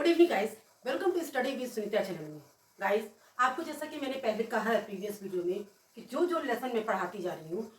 Good evening guys, welcome to study with Sunita channel में। Guys, आपको जैसा कि मैंने पहले कहा है प्रीवियस वीडियो में कि जो जो लेसन मैं पढ़ाती जा रही हूँ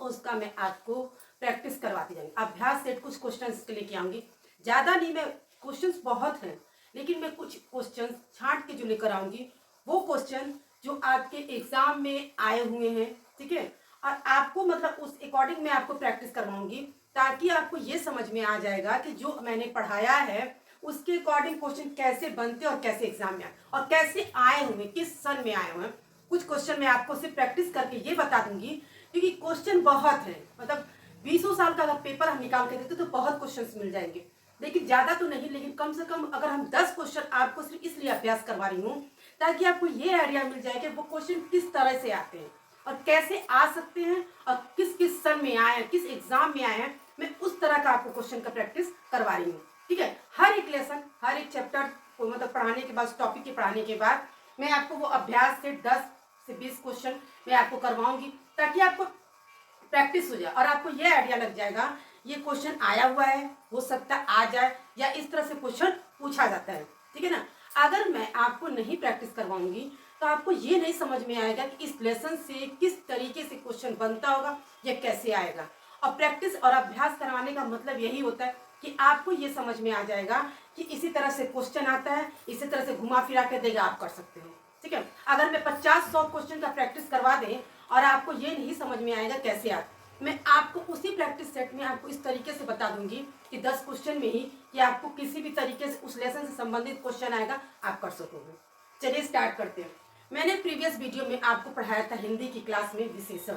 उसका मैं आपको प्रैक्टिस करवाती जाऊँगी। अभ्यास सेट कुछ क्वेश्चंस के लेके आऊँगी, ज़्यादा नहीं, मैं क्वेश्चंस बहुत हैं लेकिन मैं कुछ क्वेश्चंस छांट के जो लेकर आऊँगी वो क्वेश्चन जो आपके एग्जाम में आए हुए हैं, ठीक है। और आपको मतलब उस अकॉर्डिंग मैं आपको प्रैक्टिस करवाऊंगी ताकि आपको ये समझ में आ जाएगा कि जो मैंने पढ़ाया है उसके अकॉर्डिंग क्वेश्चन कैसे बनते और कैसे एग्जाम में आए और कैसे आए हुए, किस सन में आए हुए हैं। कुछ क्वेश्चन मैं आपको सिर्फ प्रैक्टिस करके ये बता दूंगी क्योंकि क्वेश्चन बहुत है, मतलब 20 साल का अगर पेपर हम निकाल के देते तो बहुत क्वेश्चन मिल जाएंगे, लेकिन ज्यादा तो नहीं, लेकिन कम से कम अगर हम 10 क्वेश्चन आपको सिर्फ इसलिए अभ्यास करवा रही हूँ ताकि आपको ये आइडिया मिल जाए कि वो क्वेश्चन किस तरह से आते हैं और कैसे आ सकते हैं और किस किस सन में आए हैं, किस एग्जाम में आए हैं। मैं उस तरह का आपको क्वेश्चन का प्रैक्टिस करवा रही हूँ, ठीक है। हर एक लेसन, हर एक चैप्टर को मतलब पढ़ाने के बाद, टॉपिक के पढ़ाने के बाद मैं आपको वो अभ्यास से 10 से 20 क्वेश्चन मैं आपको करवाऊंगी ताकि आपको प्रैक्टिस हो जाए और आपको ये आइडिया लग जाएगा ये क्वेश्चन आया हुआ है, हो सकता है आ जाए या इस तरह से क्वेश्चन पूछा जाता है, ठीक है ना। अगर मैं आपको नहीं प्रैक्टिस करवाऊंगी तो आपको ये नहीं समझ में आएगा कि इस लेसन से किस तरीके से क्वेश्चन बनता होगा या कैसे आएगा। और प्रैक्टिस और अभ्यास करवाने का मतलब यही होता है कि आपको ये समझ में आ जाएगा कि इसी तरह से क्वेश्चन आता है, इसी तरह से घुमा फिरा के देगा, आप कर सकते हो, ठीक है। अगर मैं 50-100 क्वेश्चन का प्रैक्टिस करवा दें और आपको ये नहीं समझ में आएगा कैसे आता, मैं आपको उसी प्रैक्टिस सेट में आपको इस तरीके से बता दूंगी कि 10 क्वेश्चन में ही कि आपको किसी भी तरीके से उस लेसन से संबंधित क्वेश्चन आएगा, आप कर सकोगे। चलिए स्टार्ट करते हैं। मैंने प्रीवियस वीडियो में आपको पढ़ाया था हिंदी की क्लास में विशेषण,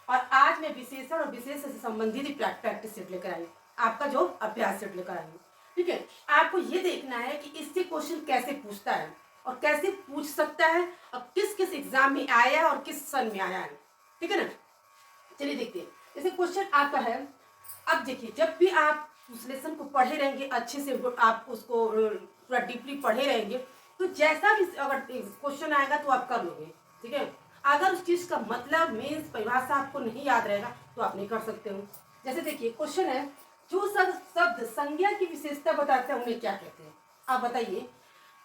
और आज मैं विशेषण और विशेष से संबंधित प्रैक्टिस सेट लेकर आई, आपका जो अभ्यास सेट लेकर आई हूँ, ठीक है। आपको ये देखना है कि इससे क्वेश्चन कैसे पूछता है और कैसे पूछ सकता है और किस किस एग्जाम में आया है और किस सन में आया है, ठीक है ना। चलिए देखते हैं। जैसे क्वेश्चन आता है, अब देखिए, जब भी आप उस लेसन को पढ़े रहेंगे अच्छे से, आप उसको पूरा डीपली पढ़े रहेंगे तो जैसा भी अगर क्वेश्चन आएगा तो आप कर लोगे, ठीक है। अगर उस चीज का मतलब मीन्स परिभाषा आपको नहीं याद रहेगा तो आप नहीं कर सकते हो। जैसे देखिए क्वेश्चन है, जो शब्द संज्ञा की विशेषता बताते हैं उन्हें क्या कहते हैं। आप बताइए,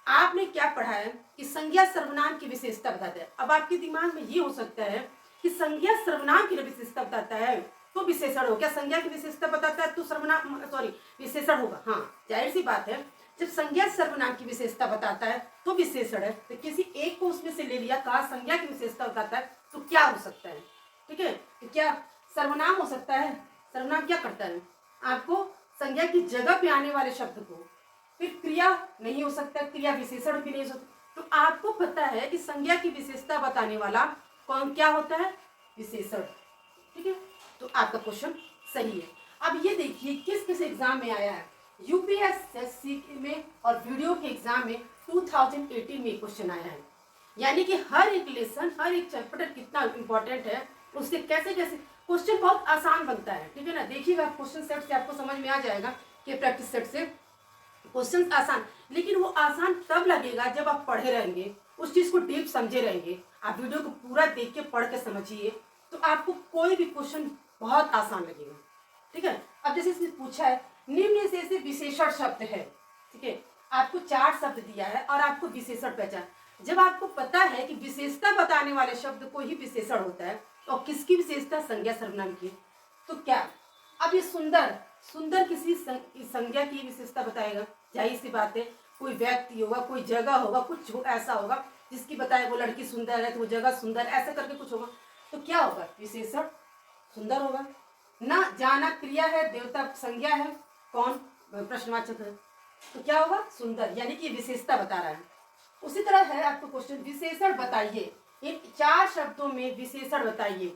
आपने क्या पढ़ा है कि संज्ञा सर्वनाम की विशेषता बताता है। अब आपके दिमाग में ये हो सकता है कि संज्ञा सर्वनाम की विशेषता बताता है तो विशेषण हो, क्या संज्ञा की विशेषता बताता है तो सर्वनाम सॉरी विशेषण होगा। हाँ, जाहिर सी बात है, जब संज्ञा सर्वनाम की विशेषता बताता है तो विशेषण है, तो किसी एक को उसमें से ले लिया, कहा संज्ञा की विशेषता बताता है तो क्या हो सकता है, ठीक है। तो क्या सर्वनाम हो सकता है। सर्वनाम क्या करता है, आपको संज्ञा की जगह पे आने वाले शब्द को, फिर क्रिया नहीं हो सकता, क्रिया विशेषण भी नहीं हो सकता। तो आपको पता है कि संज्ञा की विशेषता बताने वाला कौन क्या होता है, विशेषण, ठीक है। तो आपका क्वेश्चन सही है। अब ये देखिए किस किस एग्जाम में आया है, यूपीएससी में और वीडियो के एग्जाम में 2018 में क्वेश्चन आया है। यानी कि हर एक लेसन, हर एक चैप्टर कितना इंपॉर्टेंट है, उससे कैसे कैसे क्वेश्चन बहुत आसान बनता है, ठीक है ना। देखिएगा क्वेश्चन सेट से आपको समझ में आ जाएगा कि प्रैक्टिस सेट से क्वेश्चन आसान, लेकिन वो आसान तब लगेगा जब आप पढ़े रहेंगे, उस चीज को डीप समझे रहेंगे। आप वीडियो को पूरा देख के पढ़ के समझिए तो आपको कोई भी क्वेश्चन बहुत आसान लगेगा, ठीक है। अब जैसे इसमें पूछा है निम्न से विशेषण शब्द है, ठीक है। आपको 4 शब्द दिया है और आपको विशेषण पहचान। जब आपको पता है कि विशेषता बताने वाले शब्द को ही विशेषण होता है और किसकी विशेषता, संज्ञा सर्वनाम की, तो क्या अब ये सुंदर, सुंदर किसी संज्ञा की विशेषता बताएगा, जाहिर सी बात है। कोई व्यक्ति होगा, कोई जगह होगा, कुछ ऐसा होगा जिसकी बताए वो लड़की सुंदर है तो वो जगह सुंदर, ऐसा करके कुछ होगा तो क्या होगा, विशेषण सुंदर होगा ना। जाना क्रिया है, देवता संज्ञा है, कौन प्रश्नवाचक है, तो क्या होगा, सुंदर, यानी कि विशेषता बता रहा है। उसी तरह है आपको क्वेश्चन, विशेषण बताइए, इन 4 शब्दों में विशेषण बताइए।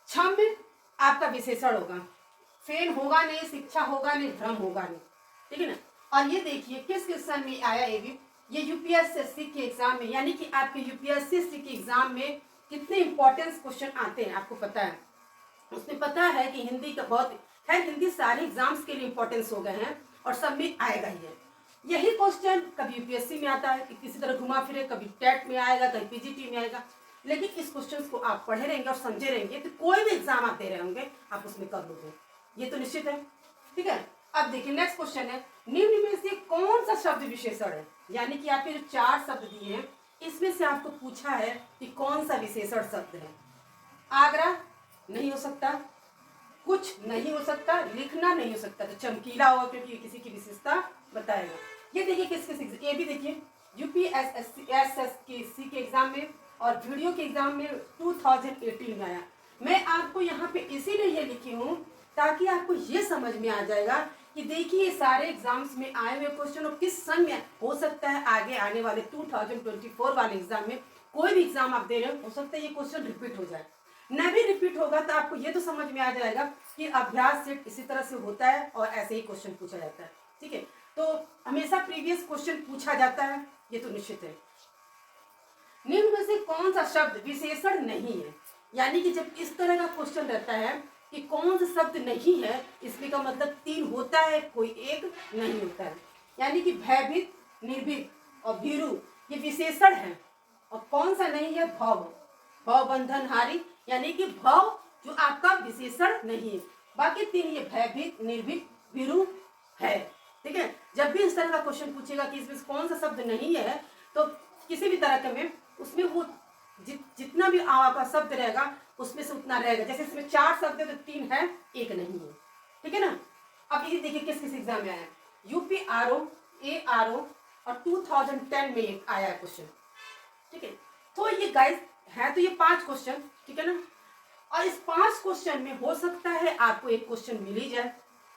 क्षम्य आपका विशेषण होगा, फेन होगा नहीं, शिक्षा होगा नहीं, भ्रम होगा नहीं, ठीक है ना। और ये देखिए किस किस सन में आया, ये यूपीएससी के एग्जाम में, यानी कि आपके यूपीएससी के एग्जाम में कितने इंपॉर्टेंस क्वेश्चन आते हैं आपको पता है। उसमें पता है कि हिंदी का बहुत है, हिंदी सारे एग्जाम्स के लिए इंपॉर्टेंस हो गए हैं और सब में आएगा ही है। यही क्वेश्चन कभी यूपीएससी में आता है कि किसी तरह घुमा फिरे, कभी टेट में आएगा, कभी पीजीटी में आएगा, लेकिन इस क्वेश्चन को आप पढ़े रहेंगे और समझे रहेंगे तो कोई भी एग्जाम आप दे रहे होंगे आप उसमें कर लोगे, ये तो निश्चित है, ठीक है। अब देखिए नेक्स्ट क्वेश्चन है, निम्न में से कौन सा शब्द विशेषण है, यानी कि आपके जो 4 शब्द दिए हैं इसमें से आपको पूछा है कि कौन सा विशेषण शब्द है। आगरा नहीं हो सकता, कुछ नहीं हो सकता, लिखना नहीं हो सकता, तो चमकीला होगा क्योंकि किसी की विशेषता बताएगा। ये देखिए किस किस, ये भी देखिए यूपीएसएससी के एग्जाम में और वीडियो के एग्जाम में 2018 में आया। मैं आपको यहाँ पे इसीलिए ये लिखी हूँ ताकि आपको ये समझ में आ जाएगा कि देखिए ये सारे एग्जाम्स में आए हुए क्वेश्चन और किस सन में हो सकता है आगे आने वाले 2024 वाले एग्जाम में कोई भी एग्जाम आप दे रहे हो सकता है ये क्वेश्चन रिपीट हो जाए। न भी रिपीट होगा तो आपको ये तो समझ में आ जाएगा कि अभ्यास सेट इसी तरह से होता है और ऐसे ही क्वेश्चन पूछा जाता है। ठीक है, तो हमेशा प्रीवियस क्वेश्चन पूछा जाता है, ये तो निश्चित है। निम्न में से कौन सा शब्द विशेषण नहीं है, यानी कि जब इस तरह का क्वेश्चन रहता है कि कौन सा शब्द नहीं है, इसमें का मतलब 3 होता है, कोई एक नहीं होता है। यानी कि भयभीत, निर्भीक और भीरु ये विशेषण है और कौन सा नहीं है, भव, भव बंधनहारी, यानी कि भव जो आपका विशेषण नहीं है। बाकी 3 ये भयभीत, निर्भीक, भीरु है। ठीक है, जब भी इस तरह का क्वेश्चन पूछेगा कि इसमें कौन सा शब्द नहीं है, तो किसी भी तरह के में उसमें वो जितना भी आपका शब्द रहेगा उसमें से उतना रहेगा। जैसे इसमें 4 शब्द है तो 3 है, 1 नहीं है। ठीक है ना। अब ये देखिए किस किस एग्जाम में आया है, यूपी आरओ, ARO और 2010 में एक आया है क्वेश्चन। ठीक है, तो ये गाइस है तो ये 5 क्वेश्चन, ठीक है ना। और इस 5 क्वेश्चन में हो सकता है आपको एक क्वेश्चन मिल ही जाए,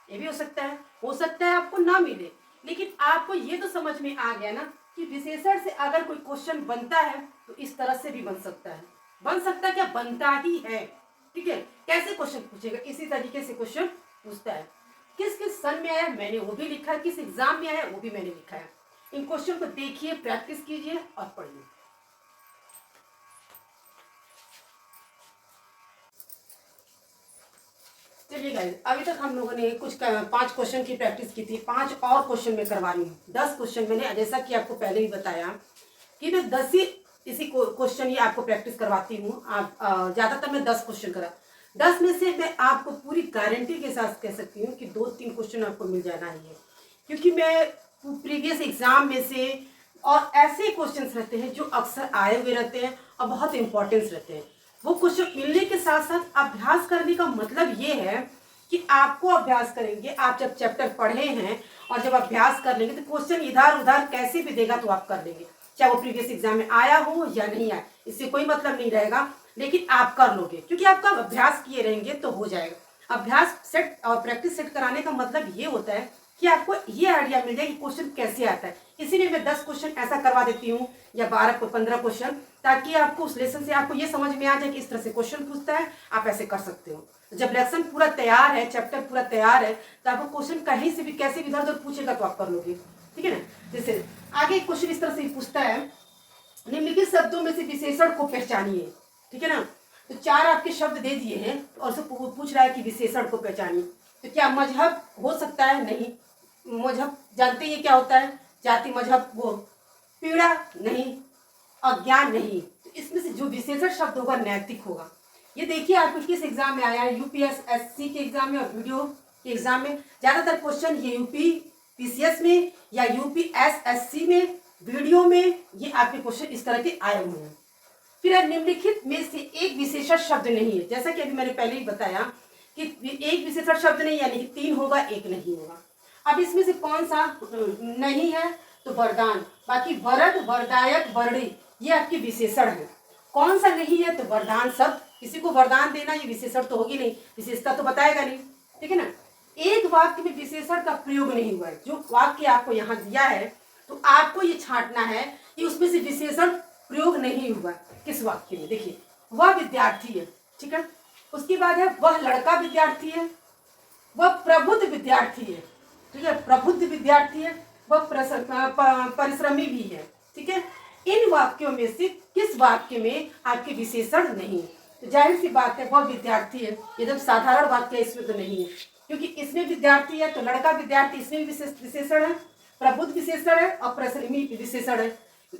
ये भी हो सकता है आपको ना मिले, लेकिन आपको ये तो समझ में आ गया ना कि विशेषण से अगर कोई क्वेश्चन बनता है तो इस तरह से भी बन सकता है। बन सकता है क्या, बनता ही है। ठीक है, कैसे क्वेश्चन पूछेगा, इसी तरीके से क्वेश्चन पूछता है। किस किस सन में आया मैंने वो भी लिखा है, किस एग्जाम में आया वो भी मैंने लिखा है। इन क्वेश्चन को देखिए, प्रैक्टिस कीजिए और पढ़िए। चलिए गाइस, अभी तक हम लोगों ने कुछ 5 क्वेश्चन की प्रैक्टिस की थी, 5 और क्वेश्चन में करवानी है। 10 क्वेश्चन मैंने जैसा कि आपको पहले ही बताया कि मैं 10 ही इसी क्वेश्चन ही आपको प्रैक्टिस करवाती हूँ। आप ज़्यादातर मैं 10 क्वेश्चन करा, 10 में से मैं आपको पूरी गारंटी के साथ कह सकती हूँ कि 2-3 क्वेश्चन आपको मिल जाना ही है, क्योंकि मैं प्रीवियस एग्जाम में से और ऐसे क्वेश्चन रहते हैं जो अक्सर आए हुए रहते हैं और बहुत इंपॉर्टेंस रहते हैं। वो क्वेश्चन मिलने के साथ साथ अभ्यास करने का मतलब ये है कि आपको अभ्यास करेंगे, आप जब चैप्टर पढ़े हैं और जब अभ्यास कर लेंगे तो क्वेश्चन इधर उधर कैसे भी देगा तो आप कर लेंगे, चाहे वो प्रीवियस एग्जाम में आया हो या नहीं आया, इससे कोई मतलब नहीं रहेगा, लेकिन आप कर लोगे क्योंकि आपका अभ्यास किए रहेंगे तो हो जाएगा। अभ्यास सेट और प्रैक्टिस सेट कराने का मतलब ये होता है कि आपको ये आइडिया मिल जाए कि क्वेश्चन कैसे आता है। इसीलिए मैं 10 क्वेश्चन ऐसा करवा देती हूँ या 12-15 क्वेश्चन, ताकि आपको उस लेसन से आपको ये समझ में आ जाए कि इस तरह से क्वेश्चन पूछता है, आप ऐसे कर सकते हो। जब लेसन पूरा तैयार है, चैप्टर पूरा तैयार है, तो आपको क्वेश्चन कहीं से भी कैसे भी इधर उधर पूछेगा तो आप कर लोगे। ठीक है ना। जैसे आगे क्वेश्चन इस तरह से पूछता है, निम्नलिखित शब्दों में से विशेषण को पहचानिए। ठीक है ना, तो 4 आपके शब्द दे दिए हैं और उससे पूछ रहा है कि विशेषण को पहचानिए। तो क्या मजहब हो सकता है, नहीं। मजहब जानते ही क्या होता है, जाति मजहब। वो पीड़ा नहीं, अज्ञान नहीं। तो इसमें से जो विशेषण शब्द होगा नैतिक होगा। ये देखिए आपको किस एग्जाम में आया है, यूपीएसएससी के एग्जाम में और वीडियो के एग्जाम में। ज्यादातर क्वेश्चन ये यूपी पीसीएस में या यूपीएसएससी में वीडियो में ये आपके क्वेश्चन इस तरह के आए हुए हैं। फिर निम्नलिखित में से एक विशेषण शब्द नहीं है, जैसा कि अभी मैंने पहले ही बताया कि एक विशेषण शब्द नहीं, यानी कि 3 होगा, 1 नहीं होगा। अब इसमें से कौन सा नहीं है, तो वरदान। बाकी वरद, वरदायक, वर्णी ये आपके विशेषण है। कौन सा नहीं है, तो वरदान शब्द। किसी को वरदान देना ये विशेषण तो होगी नहीं, विशेषता तो बताएगा नहीं। ठीक है ना। एक वाक्य में विशेषण का प्रयोग नहीं हुआ है, जो वाक्य आपको यहाँ दिया है तो आपको ये छांटना है कि उसमें से विशेषण प्रयोग नहीं हुआ। किस वाक्य में, देखिए वह विद्यार्थी है, ठीक है। उसके बाद है वह लड़का विद्यार्थी है, वह प्रबुद्ध विद्यार्थी है, ठीक है, प्रबुद्ध विद्यार्थी है, वह परिश्रमी भी है। ठीक है, इन वाक्यों में से किस वाक्य में आपके विशेषण नहीं है, तो जाहिर सी बात है वह विद्यार्थी है। एकदम साधारण वाक्य है, इसमें तो नहीं है, क्योंकि इसमें विद्यार्थी है तो लड़का विद्यार्थी, इसमें भी विशेषण है, प्रबुद्ध विशेषण है और परिश्रमी विशेषण है।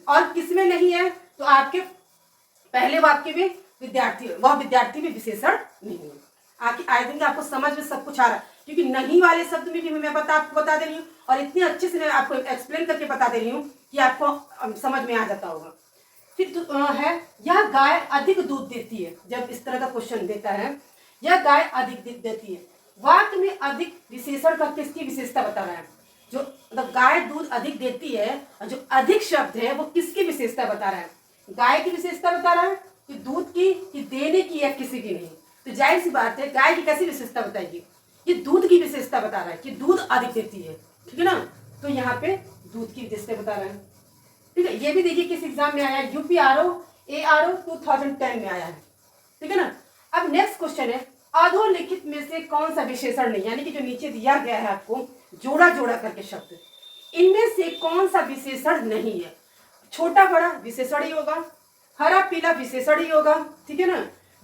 और किसमें नहीं है, तो आपके पहले वाक्य में विद्यार्थी, वह विद्यार्थी में विशेषण नहीं है। आगे आए दिन आपको समझ में सब कुछ आ रहा है। क्योंकि नहीं वाले शब्द में भी मैं आपको बता दे रही हूँ और इतने अच्छे से मैं आपको एक्सप्लेन करके बता दे रही हूँ कि आपको समझ में आ जाता होगा। फिर है यह गाय अधिक दूध देती है। जब इस तरह का क्वेश्चन देता है, यह गाय अधिक देती है, वाक्य में अधिक विशेषण का किसकी विशेषता बता रहा है? जो मतलब गाय दूध अधिक देती है और जो अधिक शब्द है वो किसकी विशेषता बता रहा है? गाय की विशेषता बता रहा है कि दूध की, कि देने की, या किसी की नहीं? तो जाहिर सी बात है गाय की कैसी विशेषता बताएगी? ये दूध की विशेषता बता रहा है कि दूध अधिक देती है, ठीक है ना। तो यहाँ पे दूध की विशेषता बता रहा है, ठीक है। ये भी देखिए किस एग्जाम में आया है, UPRO ARO 2010 में आया है, ठीक है ना। अब नेक्स्ट क्वेश्चन है, अधोलिखित में से कौन सा विशेषण नहीं, यानी कि जो नीचे दिया गया है आपको जोड़ा जोड़ा करके शब्द, इनमें से कौन सा विशेषण नहीं है? छोटा बड़ा विशेषण ही होगा, हरा पीला विशेषण ही होगा, ठीक है ना।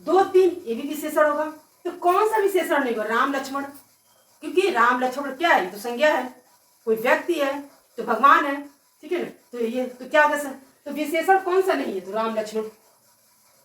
2 3 ये भी विशेषण होगा। तो कौन सा विशेषण नहीं होगा? राम लक्ष्मण, क्योंकि राम लक्ष्मण क्या है? तो संज्ञा है, कोई व्यक्ति है, तो भगवान है, ठीक है ना। तो ये तो क्या होगा सर? तो विशेषण कौन सा नहीं है? तो राम लक्ष्मण।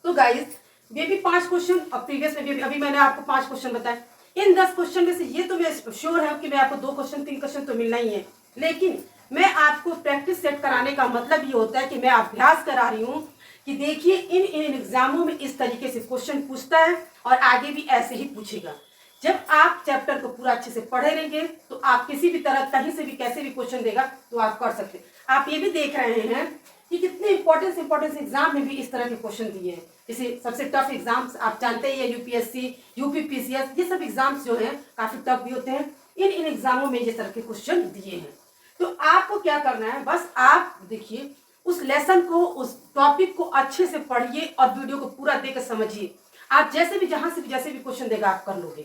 तो गाइस ये भी 5 क्वेश्चन, अब प्रीवियस में भी अभी मैंने आपको 5 क्वेश्चन बताए। इन 10 क्वेश्चन में से ये तो मैं श्योर है कि मैं आपको 2 क्वेश्चन 3 क्वेश्चन तो मिलना ही है, लेकिन मैं आपको प्रैक्टिस सेट कराने का मतलब ये होता है कि मैं अभ्यास करा रही हूँ कि देखिए इन एग्जामों में इस तरीके से क्वेश्चन पूछता है और आगे भी ऐसे ही पूछेगा। जब आप चैप्टर को पूरा अच्छे से पढ़े रहेंगे तो आप किसी भी तरह कहीं से भी कैसे भी क्वेश्चन देगा तो आप कर सकते हैं। आप ये भी देख रहे हैं कि कितने इंपॉर्टेंस एग्जाम में भी इस तरह के क्वेश्चन दिए हैं। जैसे सबसे टफ एग्जाम्स आप जानते ही है, UPSC UPPCS, ये सब एग्जाम्स जो हैं काफी टफ भी होते हैं। इन एग्जामों में ये तरह के क्वेश्चन दिए हैं। तो आपको क्या करना है, बस आप देखिए उस लेसन को, उस टॉपिक को अच्छे से पढ़िए और वीडियो को पूरा देकर समझिए। आप जैसे भी जहां से भी जैसे भी क्वेश्चन देगा आप कर लोगे,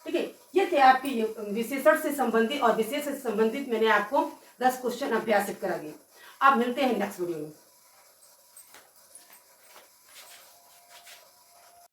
ठीक है। ये थे आपकी विशेषण से संबंधित और विशेष से संबंधित मैंने आपको 10 क्वेश्चन अभ्यासित करा दिए। अब मिलते हैं नेक्स्ट वीडियो में।